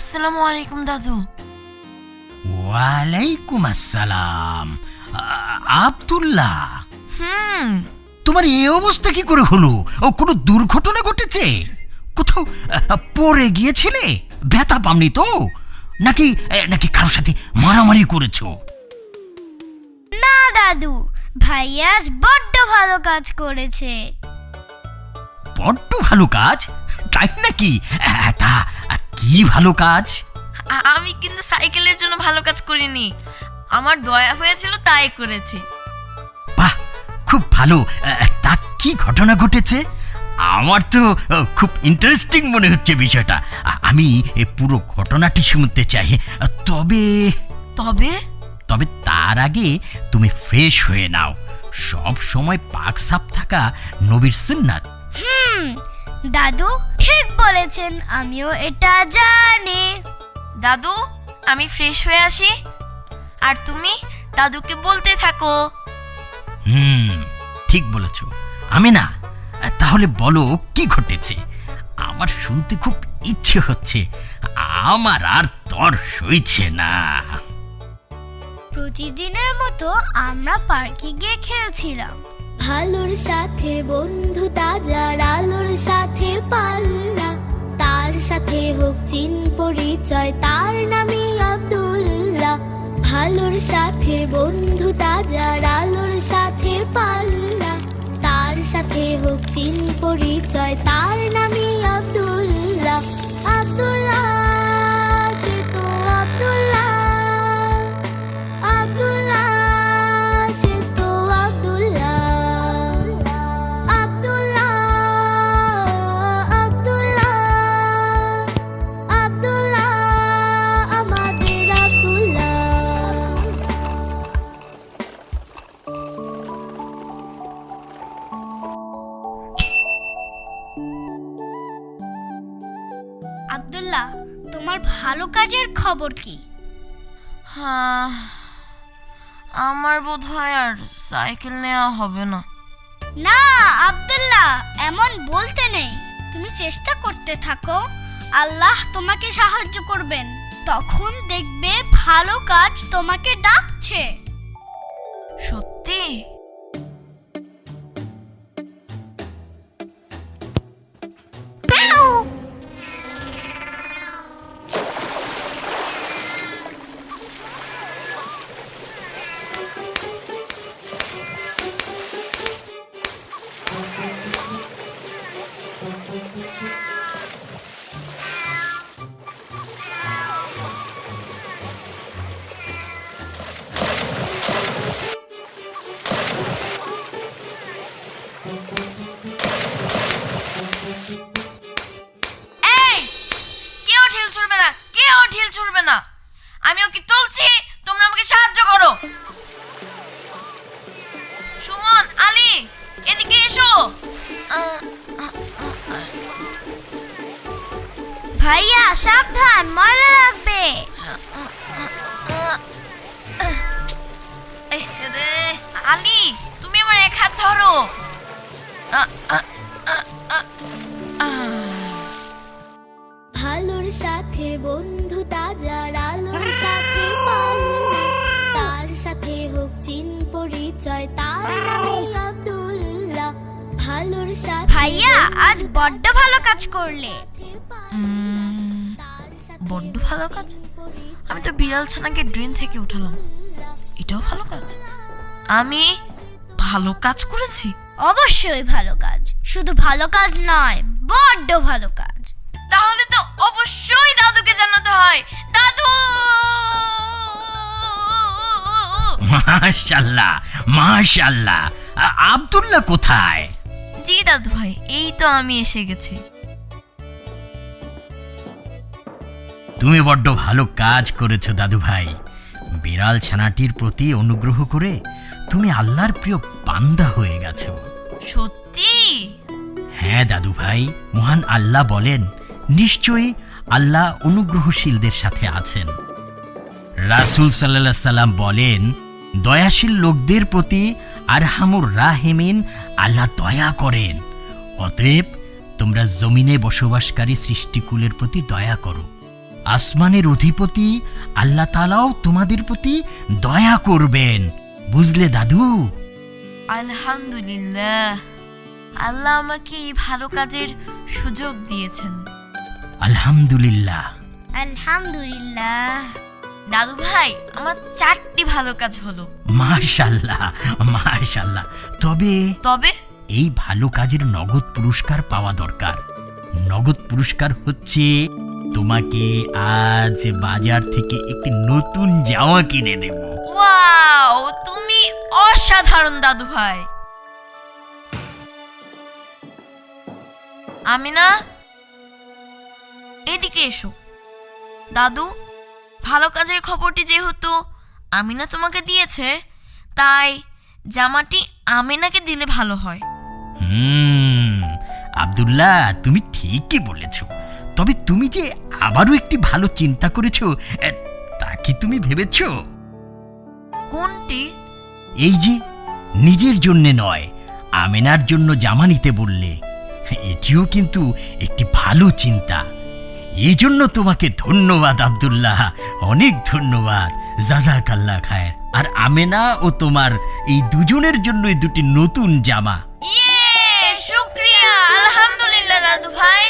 আসসালামু আলাইকুম দাদু। ওয়ালাইকুম আসসালাম। আব্দুল্লাহ, তোমার এই অবস্থা কি করে হলো? কোনো দুর্ঘটনা ঘটেছে? কোথাও পড়ে গিয়েছিলে? ব্যথা পামনি তো? নাকি নাকি কারোর সাথে মারামারি করেছো? না দাদু, ভাইয়া আজ বড্ড ভালো কাজ করেছে। বড্ড ভালো কাজ? তাই নাকি? তা কি ভালো কাজ? আমি কিন্তু সাইকেলের জন্য ভালো কাজ করিনি, আমার দয়া হয়েছিল তাই করেছি। বাহ, খুব ভালো। তা কি ঘটনা ঘটেছে? আমার তো খুব ইন্টারেস্টিং মনে হচ্ছে বিষয়টা। আমি পুরো ঘটনাটি শুনতে চাই। তবে তবে তবে তার আগে তুমি ফ্রেশ হয়ে নাও। সব সময় পাক সাপ থাকা নবীর সুন্নাত। দাদু ঠিক বলেছেন, আমিও এটা জানি। দাদু, আমি ফ্রেশ হয়ে আসি, আর তুমি দাদুকে বলতে থাকো। ঠিক বলেছ। আমি না, তাহলে বলো কি ঘটেছে? আমার শুনতে খুব ইচ্ছে হচ্ছে, আমার আর তর সইছে না। প্রতিদিনের মতো আমরা পার্কে গিয়ে খেলছিলাম। ভালোর সাথে বন্ধুতা, যার আলোর সাথে পাল্লা, তার সাথে হোক চিন পরিচয়, তার নামই আব্দুল্লাহ। ভালোর সাথে বন্ধুতা, যার আলোর সাথে পাল্লা, তার সাথে হোক চিন পরিচয়, তার নামই আব্দুল্লাহ। আব্দুল্লাহ, সে তো আব্দুল্লাহ, আব্দুল্লাহ, সে তো আব্দুল্লাহ, আব্দুল্লাহ, আব্দুল্লাহ, আব্দুল্লাহ, আমাদের আব্দুল্লাহ। আব্দুল্লাহ, তোমার ভালো কাজের খবর কি? হ্যাঁ, আমার বোধ হয় আর সাইকেল নেওয়া হবে না। না আব্দুল্লাহ, এমন বলতে নেই। তুমি চেষ্টা করতে থাকো, আল্লাহ তোমাকে সাহায্য করবেন। তখন দেখবে ভালো কাজ তোমাকে ডাকছে। সত্যি? এই, কেউ ঢিল ছুড়বে না, কেউ ঢিল ছুড়বে না। আমি ওকে তুলছি, তোমরা আমাকে সাহায্য করো। সুমন, আলী, এদিকে এসো। ভাইয়া সাবধান, ময়লা লাগবে। আলী, তুমি আমার এক হাত ধরো। ভালোর সাথে বন্ধুতা, যার আলোর সাথে পাল্লা, তার সাথে হোক চিন পরিচয়, তার নামই আব্দুল্লাহ। ভালোর সাথে ভাইয়া আজ বড্ড ভালো কাজ করলে। বড্ড ভালো কাজ? আমি তো বিড়াল ছানাকে ড্রেন থেকে উঠালাম, এটাও ভালো কাজ? আমি ভালো কাজ করেছি? অবশ্যই ভালো কাজ, শুধু ভালো কাজ নয়, বড্ড ভালো কাজ। তাহলে তো অবশ্যই দাদুকে জানাতে হয়। দাদু! মাশাআল্লাহ, মাশাআল্লাহ। আব্দুল্লাহ কোথায়? জি দাদু ভাই, এই তো আমি এসে গেছি। তুমি বড্ড ভালো কাজ করেছো দাদু ভাই। বিড়াল ছানাটির প্রতি অনুগ্রহ করে তুমি আল্লাহর প্রিয় বান্দা হয়ে গেছো। সত্যি? হ্যাঁ দাদু ভাই, মহান আল্লাহ বলেন, নিশ্চয়ই আল্লাহ অনুগ্রহশীলদের সাথে আছেন। রাসূল সাল্লাল্লাহু আলাইহি সাল্লাম বলেন, দয়াশীল লোকদের প্রতি আরহামুর রাহিমিন আল্লাহ দয়া করেন। অতএব তোমরা জমিনে বসবাসকারী সৃষ্টিকুলের প্রতি দয়া করো। আসমানের অধিপতি আল্লাহ তাআলাও তোমাদের প্রতি দয়া করবেন, বুঝলে দাদু? আলহামদুলিল্লাহ, আল্লাহ আমাকে এই ভালো কাজের সুযোগ দিয়েছেন। আলহামদুলিল্লাহ। আলহামদুলিল্লাহ। দাদু ভাই, আমার 4টি ভালো কাজ হলো। মাশাআল্লাহ, মাশাআল্লাহ। তবে তবে এই ভালো কাজের নগদ পুরস্কার পাওয়া দরকার। নগদ পুরস্কার হচ্ছে তোমাকে আজ বাজার থেকে একটি নতুন জামা কিনে দেব। ওয়াও, তুমি অসাধারণ দাদু ভাই। আমিনা, এদিকে এসো। দাদু, ভালো কাজের খবরটি যেহেতু আমিনা তোমাকে দিয়েছে, তাই জামাটি আমিনাকে দিলে ভালো হয়। আব্দুল্লাহ, তুমি ঠিকই বলেছ। তবে তুমি যে আবারও একটি ভালো চিন্তা করেছো, তা কি তুমি ভেবেছো? কোনটি? এই যে নিজের জন্য নয়, আমিনার জন্য জামা নিতে বললে, এটিও কিন্তু একটি ভালো চিন্তা। এই জন্য তোমাকে ধন্যবাদ আব্দুল্লাহ, অনেক ধন্যবাদ। জাযাকাল্লাহ খায়ের। আর আমিনা ও তোমার এই দুজনের জন্যই দুটি নতুন জামা। ইয়ে, শুকরিয়া, আলহামদুলিল্লাহ দাদু ভাই।